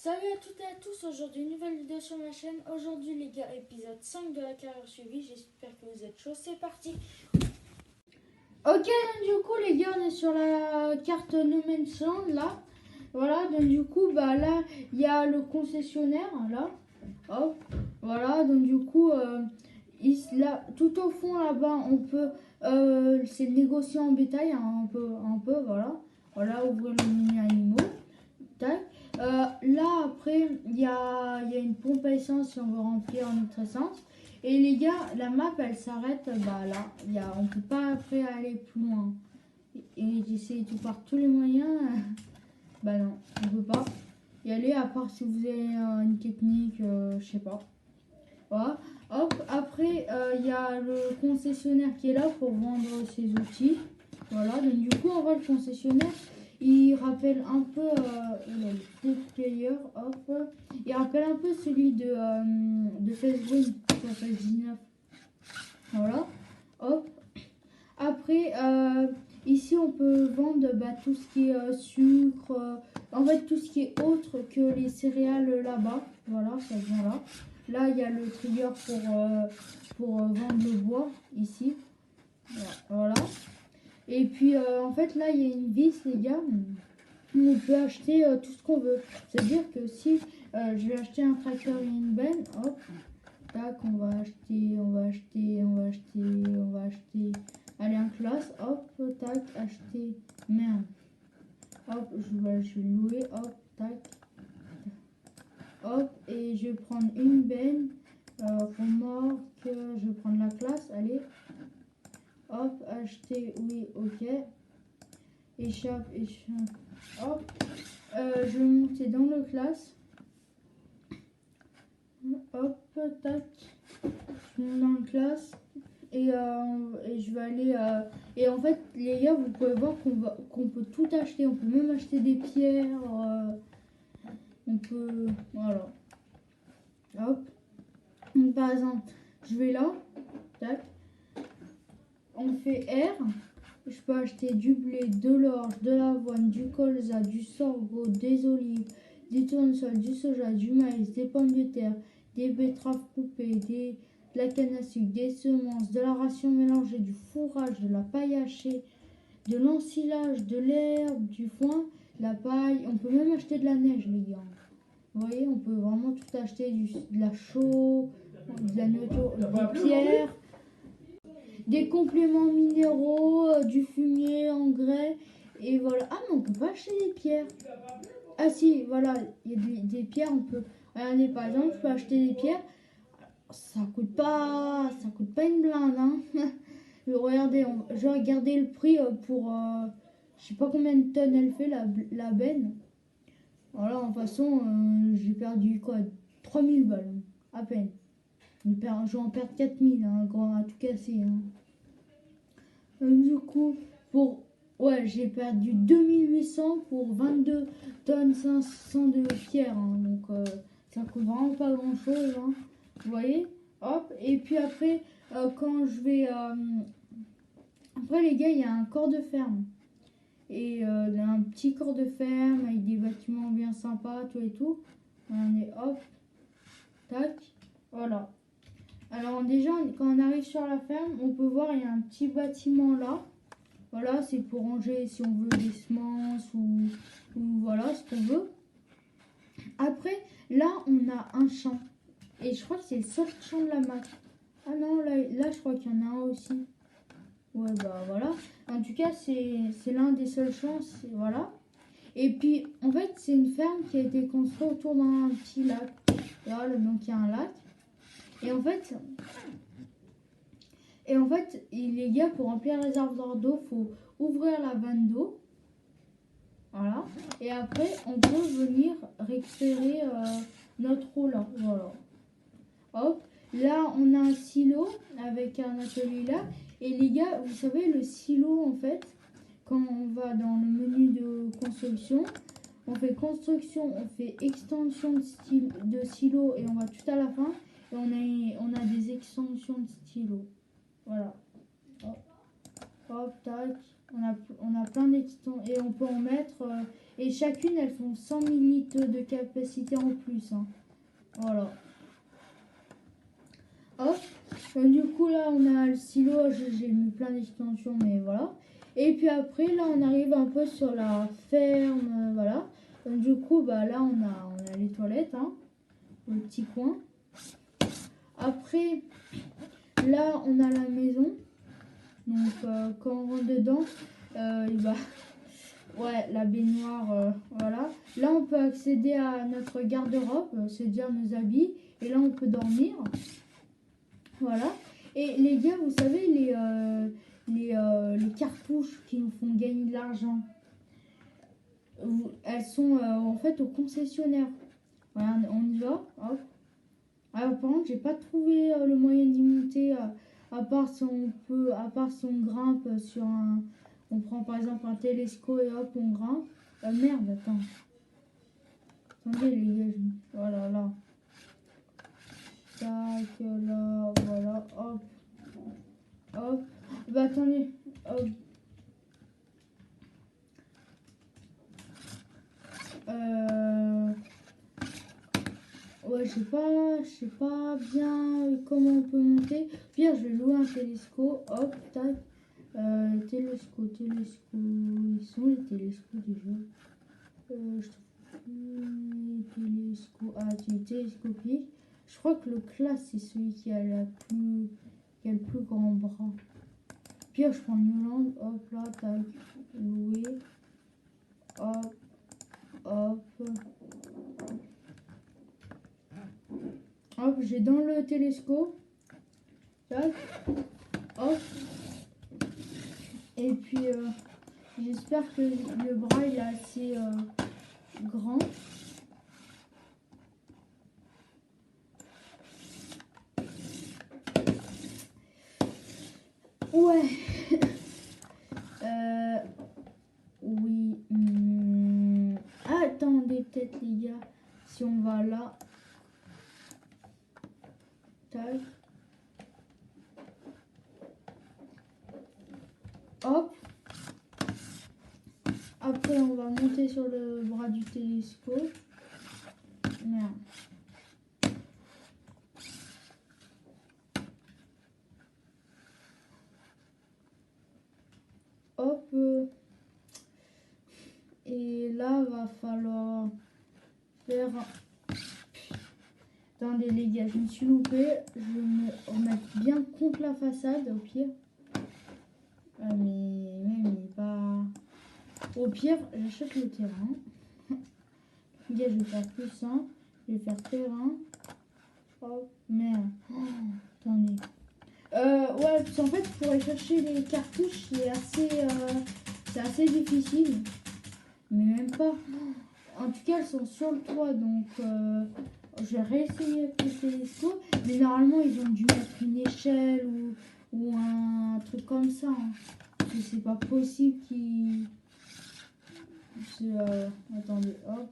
Salut à toutes et à tous, aujourd'hui une nouvelle vidéo sur ma chaîne. Aujourd'hui les gars, épisode 5 de la carrière suivie, j'espère que vous êtes chauds, c'est parti. Ok, donc du coup les gars, on est sur la carte No Man's Land là. Voilà, donc du coup là il y a le concessionnaire là. Hop, voilà, donc du coup là, tout au fond là-bas on peut, c'est le négociant en bétail hein, un peu, voilà, ouvrir le menu animaux. Tac. Là après il y a une pompe à essence si on veut remplir notre essence. Et les gars, la map elle s'arrête là. On peut pas après aller plus loin. Et j'essaie tout par tous les moyens. Bah non, on peut pas y aller à part si vous avez une technique, je sais pas. Voilà. Hop, après il y a le concessionnaire qui est là pour vendre ses outils. Voilà, donc du coup on voit le concessionnaire. Il rappelle un peu le player, hop. Il rappelle un peu celui de Facebook sur phase 19. Voilà, hop. Après, ici on peut vendre tout ce qui est sucre, en fait tout ce qui est autre que les céréales là-bas. Voilà, ça vient là. Là, il y a le trigger pour vendre le bois, ici. Voilà. Et puis, en fait, là, il y a une vis, les gars. On peut acheter tout ce qu'on veut. C'est-à-dire que si je vais acheter un tracteur et une benne, hop, tac, on va acheter. Allez, un classe, hop, tac, acheter. Merde. Hop, je vais louer, hop, tac. Hop, et je vais prendre une benne. Remorque, je vais prendre la classe, allez. Hop, acheter, oui, ok. Échappe. Hop, je vais monter dans le classe. Hop, tac. Je monte dans le classe. Et je vais aller. Et en fait, les gars, vous pouvez voir qu'on peut tout acheter. On peut même acheter des pierres. On peut. Voilà. Hop. Donc, par exemple, je vais là. Tac. On fait R. Je peux acheter du blé, de l'orge, de l'avoine, du colza, du sorgho, des olives, du tournesol, du soja, du maïs, des pommes de terre, des betteraves coupées, de la canne à sucre, des semences, de la ration mélangée, du fourrage, de la paille hachée, de l'ensilage, de l'herbe, du foin, la paille. On peut même acheter de la neige, les gars. Vous voyez, on peut vraiment tout acheter, de la chaux, de la nourriture, des pierres. Des compléments minéraux, du fumier, engrais, et voilà. Ah, mais on peut pas acheter des pierres. Ah si, voilà, il y a des pierres, on peut. Regardez, par exemple, je peux acheter des pierres. Ça coûte pas une blinde, hein. Regardez, je vais regarder le prix pour, je sais pas combien de tonnes elle fait, la benne. Voilà, en toute façon, j'ai perdu quoi, 3000 balles, à peine. Je vais en perdre 4000, hein, à tout casser, hein. Du coup, j'ai perdu 2800 pour 22 tonnes 500 de pierre, hein. Donc ça coûte vraiment pas grand chose, hein. Vous voyez, hop. Et puis après, quand je vais après les gars, il y a un corps de ferme et un petit corps de ferme avec des bâtiments bien sympas, tout et tout. On est hop, tac, voilà. Alors déjà, quand on arrive sur la ferme, on peut voir il y a un petit bâtiment là. Voilà, c'est pour ranger si on veut des semences ou voilà ce qu'on veut. Après, là, on a un champ. Et je crois que c'est le seul champ de la map. Ah non, là je crois qu'il y en a un aussi. Ouais, bah voilà. En tout cas, c'est l'un des seuls champs. Voilà. Et puis, en fait, c'est une ferme qui a été construite autour d'un petit lac. Voilà, donc il y a un lac. Et en fait, les gars, pour remplir le réservoir d'eau, il faut ouvrir la vanne d'eau. Voilà. Et après, on peut venir récupérer notre eau là. Voilà. Hop. Là, on a un silo avec un atelier là. Et les gars, vous savez, le silo, en fait, quand on va dans le menu de construction, on fait construction, on fait extension de silo et on va tout à la fin. Et on a des extensions de stylo. Voilà. Hop, hop, tac. On a plein d'extensions et on peut en mettre. Et chacune, elles font 100 millilitres de capacité en plus. Hein. Voilà. Hop. Du coup, là, on a le stylo. J'ai mis plein d'extensions, mais voilà. Et puis après, là, on arrive un peu sur la ferme. Voilà. Donc, du coup, bah, là, on a les toilettes. Hein, le petit coin. Après, là, on a la maison. Donc, quand on rentre dedans, bah, ouais, la baignoire, voilà. Là, on peut accéder à notre garde-robe, c'est-à-dire nos habits. Et là, on peut dormir. Voilà. Et les gars, vous savez, les cartouches qui nous font gagner de l'argent, elles sont en fait au concessionnaire. Voilà, on y va. Hop. Alors, par contre, j'ai pas trouvé le moyen d'y monter, à part si on grimpe sur un. On prend par exemple un télescope et hop, on grimpe. Merde, attends. Attendez, les gars, voilà, là. Tac, là, voilà, hop. Hop. Bah, attendez, hop. Ouais, je sais pas bien comment on peut monter. Pire, je vais louer un télescope. Hop, tac. Télescope. Ils sont les télescopes déjà. Je trouve plus les télescopes. Ah, tu télescopique. Je crois que le classe, c'est celui qui a le plus grand bras. Pire, je prends New Land. Hop, là, tac. Louer. Hop. Hop. Hop, j'ai dans le télescope. Tac. Hop. Et puis, j'espère que le bras il est assez grand. Ouais. Oui. Attendez, peut-être, les gars. Si on va là. Tac. Hop. Après, on va monter sur le bras du télescope. Merde. Hop. Et là, va falloir faire... Attendez, les gars, je me suis loupé. Je vais me remettre bien contre la façade, au pire. Ah, mais pas... Au pire, j'achète le terrain. Les gars, je vais faire plus simple. Je vais faire terrain. Oh, merde. Oh, attendez. Ouais, parce qu'en fait, pour aller chercher les cartouches, c'est assez difficile. Mais même pas. En tout cas, elles sont sur le toit, donc je vais réessayer avec le télescope. Mais normalement, ils ont dû mettre une échelle ou un truc comme ça. Hein. Parce que c'est pas possible qu'ils... Attendez, hop.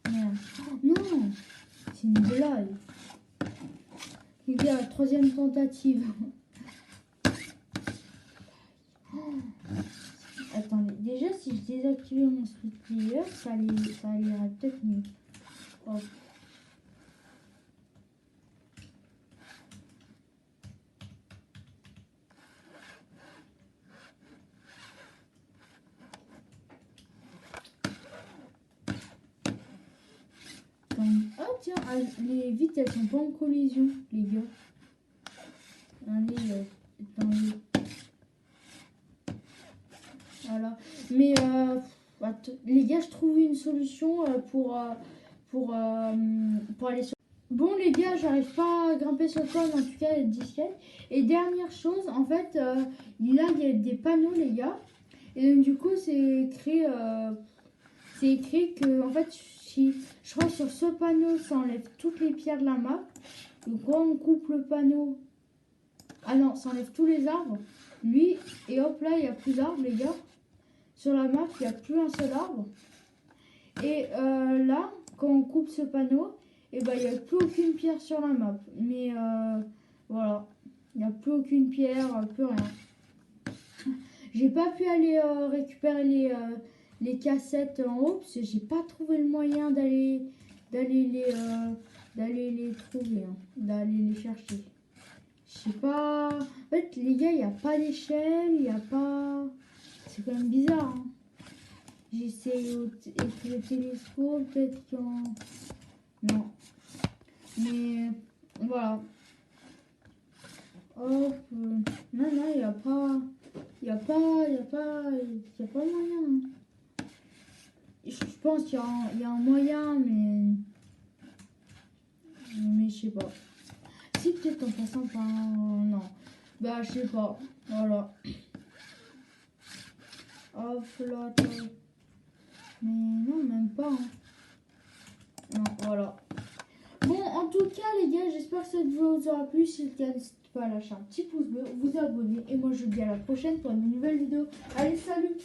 Merde. Oh, non, c'est une blague. Les gars, troisième tentative. Oh. Attendez, déjà si je désactivais mon split player, ça irait peut-être mieux. Hop. Ah tiens, les vitres elles sont pas en collision, les gars. Allez, attendez. Voilà. Mais les gars, je trouve une solution pour aller sur... Bon les gars, j'arrive pas à grimper sur le toit, mais en tout cas être disquette. Et dernière chose, en fait, là il y a des panneaux les gars. Et donc du coup c'est écrit que en fait si je crois que sur ce panneau ça enlève toutes les pierres de la map. Donc quand on coupe le panneau, ah non, ça enlève tous les arbres. Lui, et hop là il n'y a plus d'arbres les gars. Sur la map il n'y a plus un seul arbre. Et là quand on coupe ce panneau, et ben il n'y a plus aucune pierre sur la map. Mais voilà, il n'y a plus aucune pierre, plus rien. J'ai pas pu aller récupérer les cassettes en haut parce que j'ai pas trouvé le moyen d'aller les trouver, hein, d'aller les chercher. Je sais pas. En fait, les gars, il n'y a pas d'échelle, il n'y a pas. C'est quand même bizarre. Hein. J'essaye avec le télescope, peut-être qu'en. Non. Mais voilà. Hop. Non, non, il n'y a pas. Il n'y a pas. Il n'y a pas. Il n'y a pas moyen. Hein. Je pense qu'il y a un moyen, mais. Mais je sais pas. Si, peut-être en passant par. Non. Bah, je sais pas. Voilà. Hop là. Mais non, même pas. Hein. Non, voilà. Bon, en tout cas, les gars, j'espère que cette vidéo vous aura plu. Si c'est le cas, n'hésitez pas à lâcher un petit pouce bleu, vous abonner. Et moi, je vous dis à la prochaine pour une nouvelle vidéo. Allez, salut!